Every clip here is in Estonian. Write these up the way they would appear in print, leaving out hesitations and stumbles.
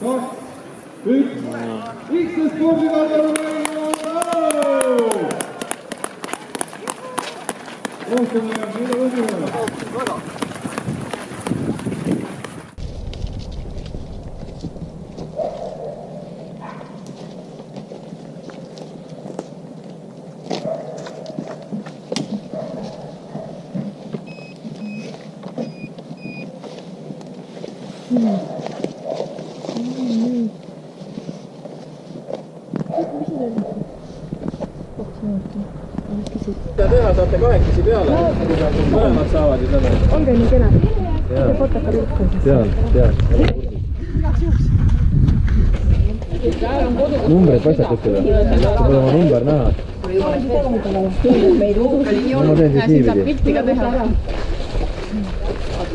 üks, X spordikaldaru rohkem jääb mida võdima. Mida teha, saate kahekesi peale, mõlemad saavad ju selle. Olge nii kena. See potaka rõhku. Tean. Numbreid paistakute või? See pole oma number näha. No ma teen siis niipidi.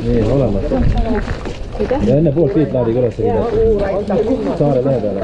Nii, olemas. Ja enne poolt siit laadi kõrvasse kindlasti. Saare lehe peale.